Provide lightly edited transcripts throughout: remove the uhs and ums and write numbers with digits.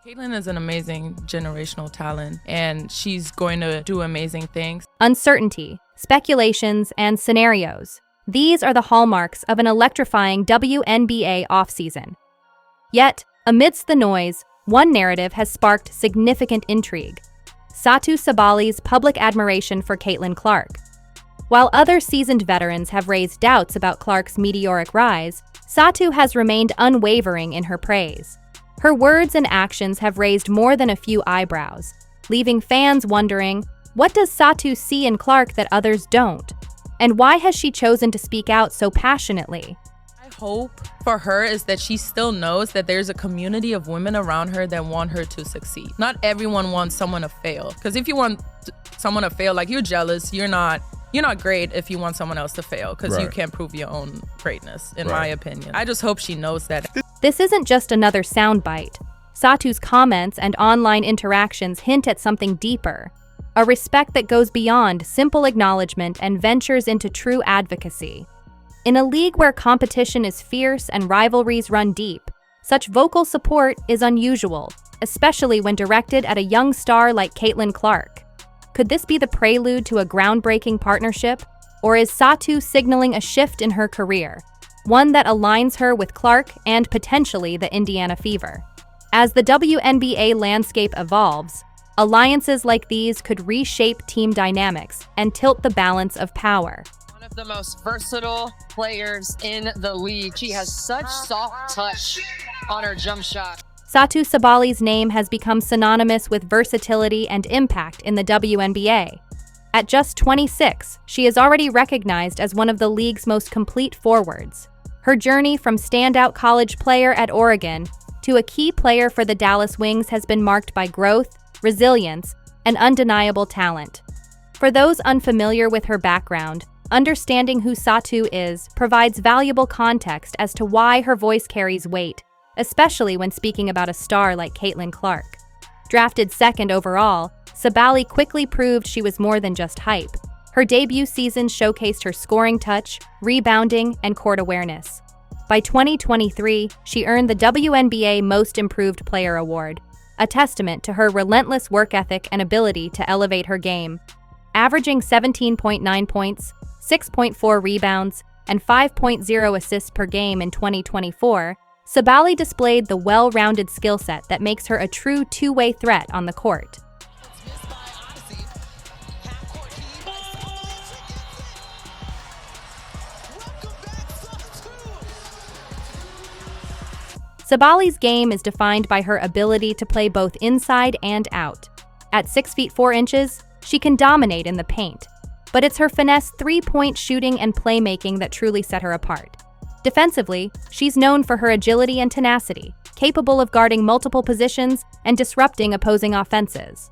Caitlin is an amazing generational talent, and she's going to do amazing things. Uncertainty, speculations, and scenarios. These are the hallmarks of an electrifying WNBA offseason. Yet, amidst the noise, one narrative has sparked significant intrigue: Satou Sabally's public admiration for Caitlin Clark. While other seasoned veterans have raised doubts about Clark's meteoric rise, Satou has remained unwavering in her praise. Her words and actions have raised more than a few eyebrows, leaving fans wondering, what does Satou see in Clark that others don't? And why has she chosen to speak out so passionately? I hope for her is that she still knows that there's a community of women around her that want her to succeed. Not everyone wants someone to fail, because if you want someone to fail, like, you're jealous, you're not great if you want someone else to fail, because you can't prove your own greatness, in my opinion. I just hope she knows that. This isn't just another soundbite. Satou's comments and online interactions hint at something deeper, a respect that goes beyond simple acknowledgement and ventures into true advocacy. In a league where competition is fierce and rivalries run deep, such vocal support is unusual, especially when directed at a young star like Caitlin Clark. Could this be the prelude to a groundbreaking partnership, or is Satou signaling a shift in her career, one that aligns her with Clark and potentially the Indiana Fever? As the WNBA landscape evolves, alliances like these could reshape team dynamics and tilt the balance of power. One of the most versatile players in the league. She has such soft touch on her jump shot. Satou Sabally's name has become synonymous with versatility and impact in the WNBA. At just 26, she is already recognized as one of the league's most complete forwards. Her journey from standout college player at Oregon to a key player for the Dallas Wings has been marked by growth, resilience, and undeniable talent. For those unfamiliar with her background, understanding who Satou is provides valuable context as to why her voice carries weight, especially when speaking about a star like Caitlin Clark. Drafted second overall, Sabally quickly proved she was more than just hype. Her debut season showcased her scoring touch, rebounding, and court awareness. By 2023, she earned the WNBA Most Improved Player award, a testament to her relentless work ethic and ability to elevate her game. Averaging 17.9 points, 6.4 rebounds, and 5.0 assists per game in 2024, Sabally displayed the well-rounded skill set that makes her a true two-way threat on the court. Sabally's game is defined by her ability to play both inside and out. At 6 feet 4 inches, she can dominate in the paint, but it's her finesse three-point shooting and playmaking that truly set her apart. Defensively, she's known for her agility and tenacity, capable of guarding multiple positions and disrupting opposing offenses.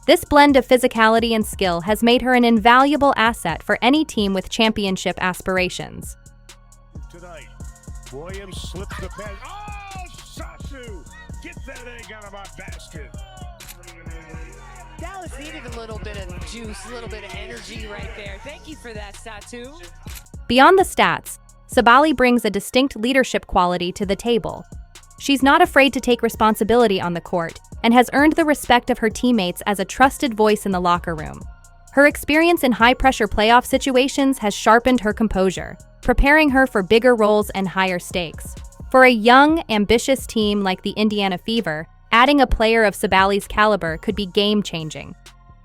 This blend of physicality and skill has made her an invaluable asset for any team with championship aspirations. Tonight, Williams slips the pass. Oh, Satou! Get that egg out of my basket. Dallas needed a little bit of juice, a little bit of energy right there. Thank you for that, Satou. Beyond the stats, Sabally brings a distinct leadership quality to the table. She's not afraid to take responsibility on the court and has earned the respect of her teammates as a trusted voice in the locker room. Her experience in high-pressure playoff situations has sharpened her composure, preparing her for bigger roles and higher stakes. For a young, ambitious team like the Indiana Fever, adding a player of Sabally's caliber could be game-changing.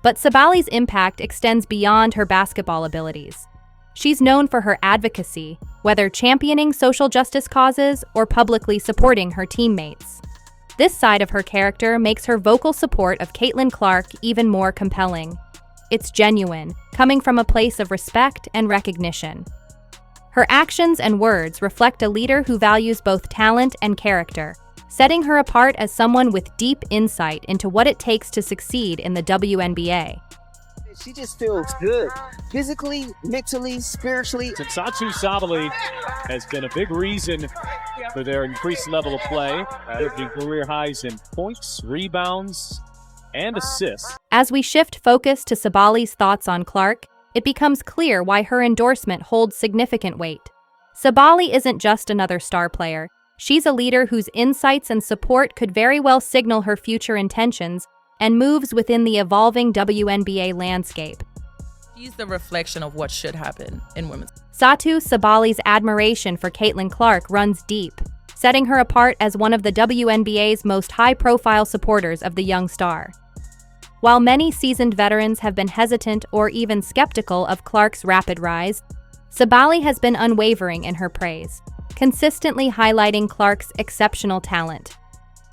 But Sabally's impact extends beyond her basketball abilities. She's known for her advocacy, whether championing social justice causes or publicly supporting her teammates. This side of her character makes her vocal support of Caitlin Clark even more compelling. It's genuine, coming from a place of respect and recognition. Her actions and words reflect a leader who values both talent and character, setting her apart as someone with deep insight into what it takes to succeed in the WNBA. She just feels good, physically, mentally, spiritually. Satou Sabally has been a big reason for their increased level of play, averaging career highs in points, rebounds, and assists. As we shift focus to Sabally's thoughts on Clark, it becomes clear why her endorsement holds significant weight. Sabally isn't just another star player. She's a leader whose insights and support could very well signal her future intentions and moves within the evolving WNBA landscape. She's the reflection of what should happen in women's. Satou Sabally's admiration for Caitlin Clark runs deep, setting her apart as one of the WNBA's most high-profile supporters of the young star. While many seasoned veterans have been hesitant or even skeptical of Clark's rapid rise, Sabally has been unwavering in her praise, consistently highlighting Clark's exceptional talent.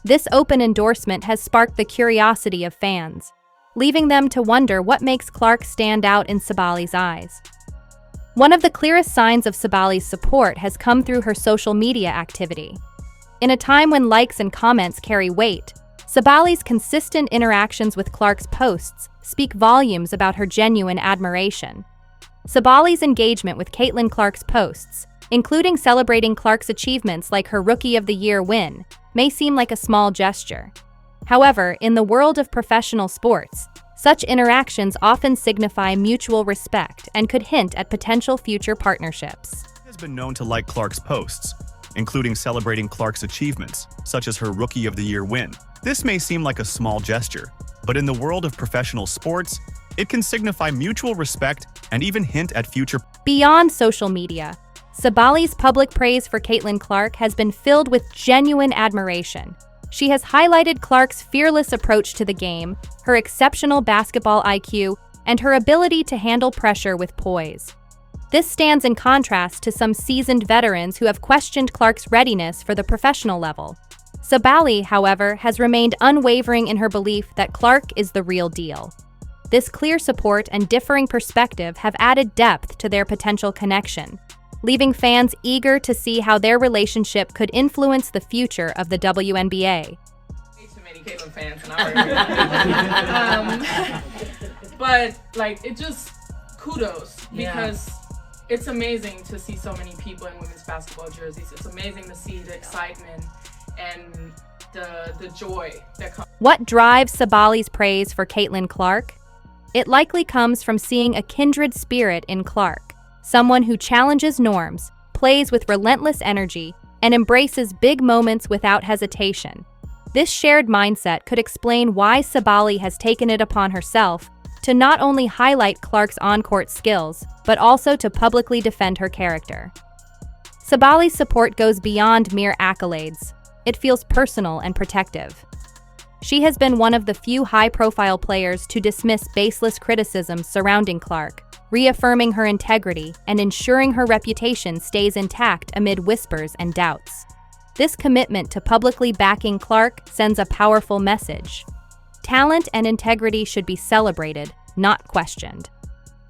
This open endorsement has sparked the curiosity of fans, leaving them to wonder what makes Clark stand out in Sabally's eyes. One of the clearest signs of Sabally's support has come through her social media activity. In a time when likes and comments carry weight, Sabally's consistent interactions with Clark's posts speak volumes about her genuine admiration. Sabally's engagement with Caitlin Clark's posts, including celebrating Clark's achievements like her Rookie of the Year win, may seem like a small gesture. However, in the world of professional sports, such interactions often signify mutual respect and could hint at potential future partnerships. She has been known to like Clark's posts, including celebrating Clark's achievements, such as her Rookie of the Year win. This may seem like a small gesture, but in the world of professional sports, it can signify mutual respect and even hint at future. Beyond social media, Sabally's public praise for Caitlin Clark has been filled with genuine admiration. She has highlighted Clark's fearless approach to the game, her exceptional basketball IQ, and her ability to handle pressure with poise. This stands in contrast to some seasoned veterans who have questioned Clark's readiness for the professional level. Sabally, however, has remained unwavering in her belief that Clark is the real deal. This clear support and differing perspective have added depth to their potential connection, leaving fans eager to see how their relationship could influence the future of the WNBA. Way too many Caitlin fans, and but like it just kudos because it's amazing to see so many people in women's basketball jerseys. It's amazing to see the excitement and the joy that comes. What drives Sabally's praise for Caitlin Clark? It likely comes from seeing a kindred spirit in Clark, someone who challenges norms, plays with relentless energy, and embraces big moments without hesitation. This shared mindset could explain why Sabally has taken it upon herself to not only highlight Clark's on-court skills, but also to publicly defend her character. Sabally's support goes beyond mere accolades. It feels personal and protective. She has been one of the few high-profile players to dismiss baseless criticisms surrounding Clark, reaffirming her integrity and ensuring her reputation stays intact amid whispers and doubts. This commitment to publicly backing Clark sends a powerful message. Talent and integrity should be celebrated, not questioned.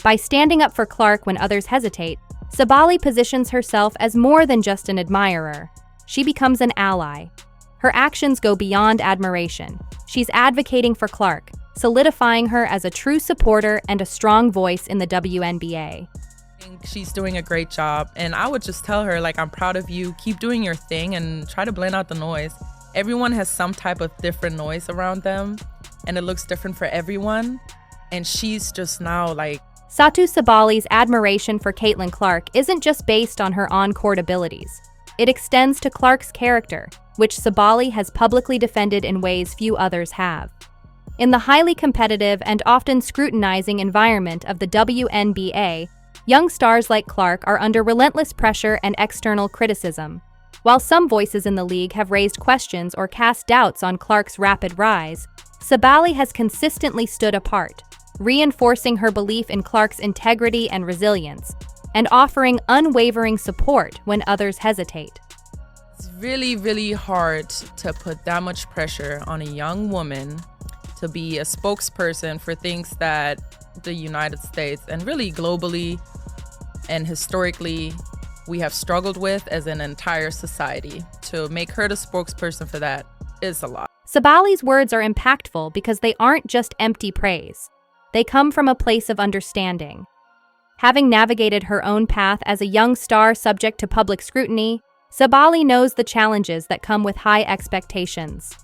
By standing up for Clark when others hesitate, Sabally positions herself as more than just an admirer. She becomes an ally. Her actions go beyond admiration. She's advocating for Clark, solidifying her as a true supporter and a strong voice in the WNBA. I think she's doing a great job, and I would just tell her, like, I'm proud of you. Keep doing your thing and try to blend out the noise. Everyone has some type of different noise around them, and it looks different for everyone. And she's just now like... Satou Sabally's admiration for Caitlin Clark isn't just based on her on-court abilities. It extends to Clark's character, which Sabally has publicly defended in ways few others have. In the highly competitive and often scrutinizing environment of the WNBA, young stars like Clark are under relentless pressure and external criticism. While some voices in the league have raised questions or cast doubts on Clark's rapid rise, Sabally has consistently stood apart, reinforcing her belief in Clark's integrity and resilience, and offering unwavering support when others hesitate. It's really, really hard to put that much pressure on a young woman to be a spokesperson for things that the United States and really globally and historically we have struggled with as an entire society. To make her the spokesperson for that is a lot. Sabally's words are impactful because they aren't just empty praise. They come from a place of understanding. Having navigated her own path as a young star subject to public scrutiny, Sabally knows the challenges that come with high expectations.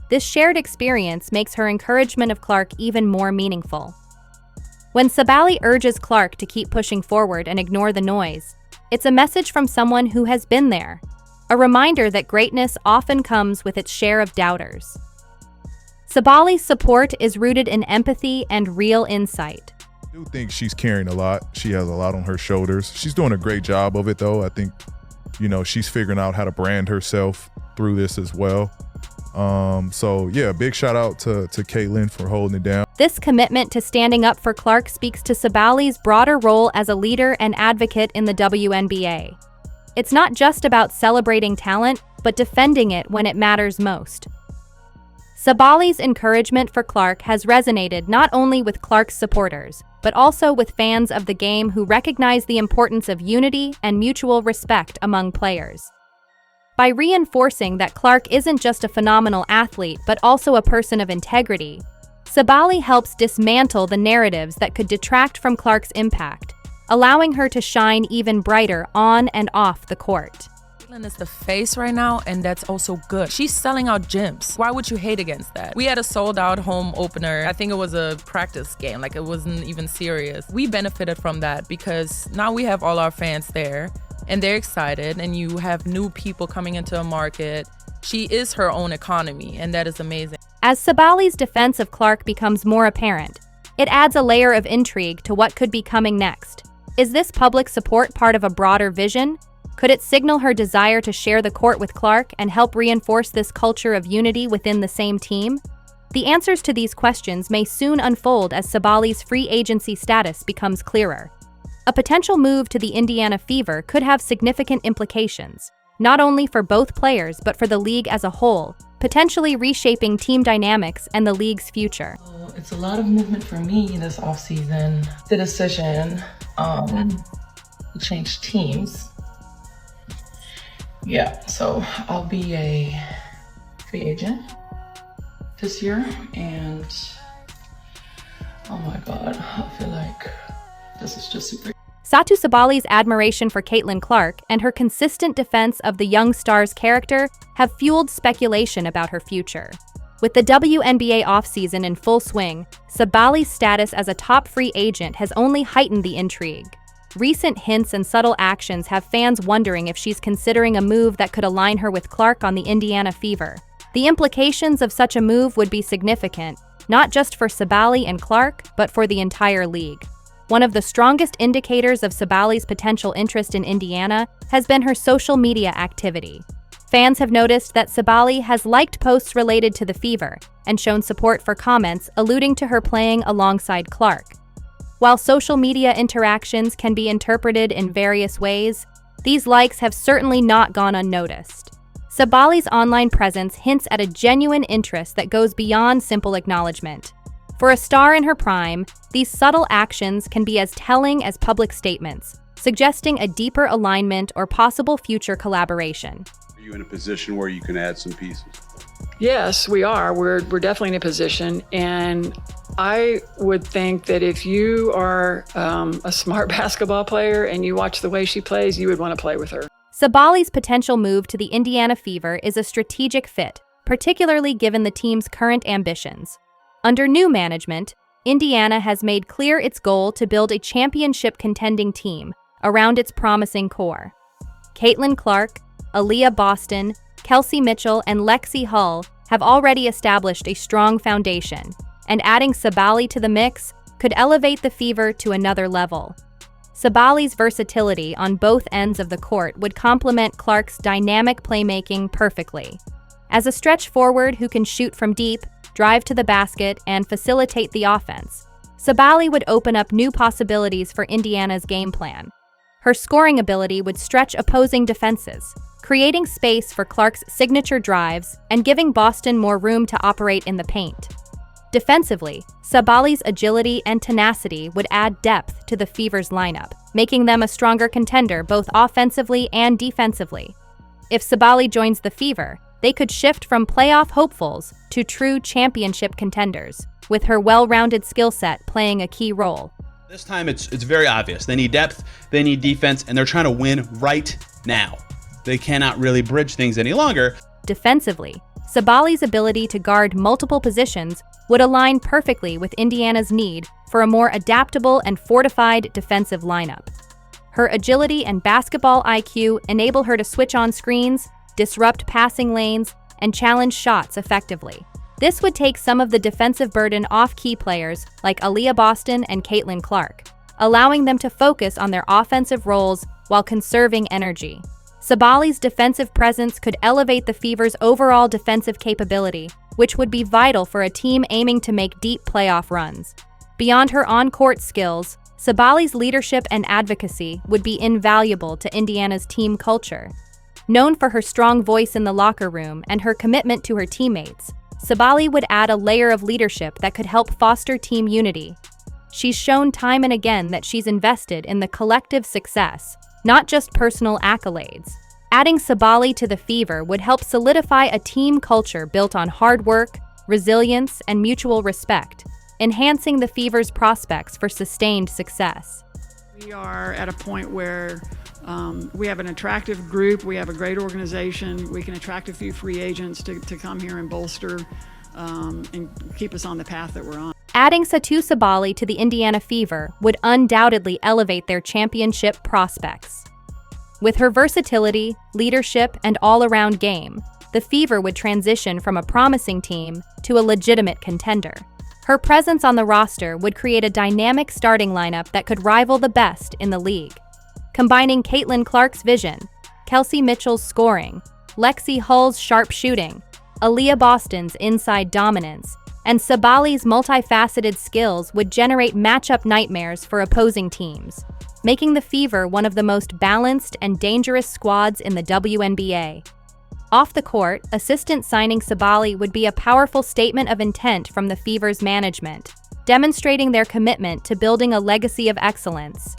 This shared experience makes her encouragement of Clark even more meaningful. When Sabally urges Clark to keep pushing forward and ignore the noise, it's a message from someone who has been there, a reminder that greatness often comes with its share of doubters. Sabally's support is rooted in empathy and real insight. I do think she's carrying a lot. She has a lot on her shoulders. She's doing a great job of it, though. I think, she's figuring out how to brand herself through this as well. So yeah, big shout out to Caitlin for holding it down. This commitment to standing up for Clark speaks to Sabally's broader role as a leader and advocate in the WNBA. It's not just about celebrating talent, but defending it when it matters most. Sabally's encouragement for Clark has resonated not only with Clark's supporters, but also with fans of the game who recognize the importance of unity and mutual respect among players. By reinforcing that Clark isn't just a phenomenal athlete, but also a person of integrity, Sabally helps dismantle the narratives that could detract from Clark's impact, allowing her to shine even brighter on and off the court. Caitlin is the face right now, and that's also good. She's selling out gyms. Why would you hate against that? We had a sold-out home opener. I think it was a practice game, like it wasn't even serious. We benefited from that because now we have all our fans there, and they're excited, and you have new people coming into a market. She is her own economy, and that is amazing. As Sabally's defense of Clark becomes more apparent, it adds a layer of intrigue to what could be coming next. Is this public support part of a broader vision? Could it signal her desire to share the court with Clark and help reinforce this culture of unity within the same team? The answers to these questions may soon unfold as Sabally's free agency status becomes clearer. A potential move to the Indiana Fever could have significant implications, not only for both players but for the league as a whole, potentially reshaping team dynamics and the league's future. It's a lot of movement for me this offseason. The decision to change teams. Yeah, so I'll be a free agent this year, and oh my God, I feel like this is just super. Satou Sabally's admiration for Caitlin Clark and her consistent defense of the young star's character have fueled speculation about her future. With the WNBA offseason in full swing, Sabally's status as a top free agent has only heightened the intrigue. Recent hints and subtle actions have fans wondering if she's considering a move that could align her with Clark on the Indiana Fever. The implications of such a move would be significant, not just for Sabally and Clark, but for the entire league. One of the strongest indicators of Sabally's potential interest in Indiana has been her social media activity. Fans have noticed that Sabally has liked posts related to the Fever and shown support for comments alluding to her playing alongside Clark. While social media interactions can be interpreted in various ways, these likes have certainly not gone unnoticed. Sabally's online presence hints at a genuine interest that goes beyond simple acknowledgement. For a star in her prime, these subtle actions can be as telling as public statements, suggesting a deeper alignment or possible future collaboration. Are you in a position where you can add some pieces? Yes, we are. We're definitely in a position, and I would think that if you are a smart basketball player and you watch the way she plays, you would want to play with her. Sabally's potential move to the Indiana Fever is a strategic fit, particularly given the team's current ambitions. Under new management, Indiana has made clear its goal to build a championship-contending team around its promising core. Caitlin Clark, Aaliyah Boston, Kelsey Mitchell, and Lexi Hull have already established a strong foundation, and adding Sabally to the mix could elevate the Fever to another level. Sabally's versatility on both ends of the court would complement Clark's dynamic playmaking perfectly. As a stretch forward who can shoot from deep, drive to the basket, and facilitate the offense, Sabally would open up new possibilities for Indiana's game plan. Her scoring ability would stretch opposing defenses, creating space for Clark's signature drives and giving Boston more room to operate in the paint. Defensively, Sabally's agility and tenacity would add depth to the Fever's lineup, making them a stronger contender both offensively and defensively. If Sabally joins the Fever, they could shift from playoff hopefuls to true championship contenders, with her well-rounded skill set playing a key role. This time it's very obvious. They need depth, they need defense, and they're trying to win right now. They cannot really bridge things any longer. Defensively, Sabally's ability to guard multiple positions would align perfectly with Indiana's need for a more adaptable and fortified defensive lineup. Her agility and basketball IQ enable her to switch on screens, disrupt passing lanes, and challenge shots effectively. This would take some of the defensive burden off key players like Aaliyah Boston and Caitlin Clark, allowing them to focus on their offensive roles while conserving energy. Sabally's defensive presence could elevate the Fever's overall defensive capability, which would be vital for a team aiming to make deep playoff runs. Beyond her on-court skills, Sabally's leadership and advocacy would be invaluable to Indiana's team culture. Known for her strong voice in the locker room and her commitment to her teammates, Sabally would add a layer of leadership that could help foster team unity. She's shown time and again that she's invested in the collective success, not just personal accolades. Adding Sabally to the Fever would help solidify a team culture built on hard work, resilience, and mutual respect, enhancing the Fever's prospects for sustained success. We are at a point where we have an attractive group, we have a great organization, we can attract a few free agents to come here and bolster and keep us on the path that we're on. Adding Satou Sabally to the Indiana Fever would undoubtedly elevate their championship prospects. With her versatility, leadership, and all-around game, the Fever would transition from a promising team to a legitimate contender. Her presence on the roster would create a dynamic starting lineup that could rival the best in the league. Combining Caitlin Clark's vision, Kelsey Mitchell's scoring, Lexi Hull's sharp shooting, Aaliyah Boston's inside dominance, and Sabally's multifaceted skills would generate matchup nightmares for opposing teams, making the Fever one of the most balanced and dangerous squads in the WNBA. Off the court, assistant signing Sabally would be a powerful statement of intent from the Fever's management, demonstrating their commitment to building a legacy of excellence.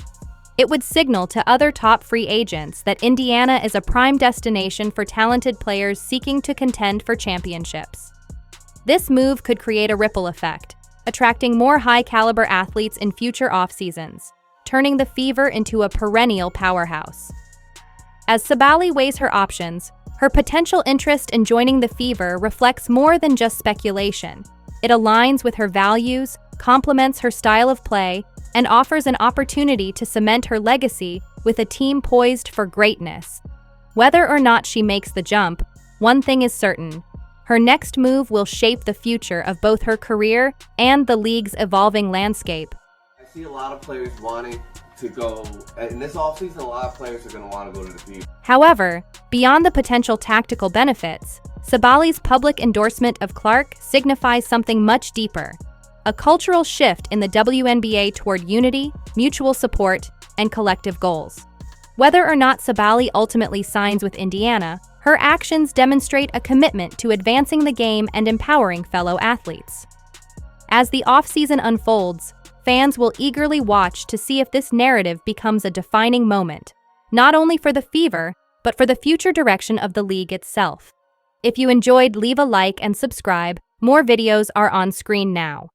It would signal to other top free agents that Indiana is a prime destination for talented players seeking to contend for championships. This move could create a ripple effect, attracting more high-caliber athletes in future off-seasons, turning the Fever into a perennial powerhouse. As Sabally weighs her options, her potential interest in joining the Fever reflects more than just speculation. It aligns with her values, complements her style of play, and offers an opportunity to cement her legacy with a team poised for greatness. Whether or not she makes the jump, one thing is certain: her next move will shape the future of both her career and the league's evolving landscape. I see a lot of players wanting to go, in this offseason, a lot of players are going to want to go to the Fever. However, beyond the potential tactical benefits, Sabally's public endorsement of Clark signifies something much deeper: a cultural shift in the WNBA toward unity, mutual support, and collective goals. Whether or not Sabally ultimately signs with Indiana, her actions demonstrate a commitment to advancing the game and empowering fellow athletes. As the offseason unfolds, fans will eagerly watch to see if this narrative becomes a defining moment, not only for the Fever, but for the future direction of the league itself. If you enjoyed, leave a like and subscribe. More videos are on screen now.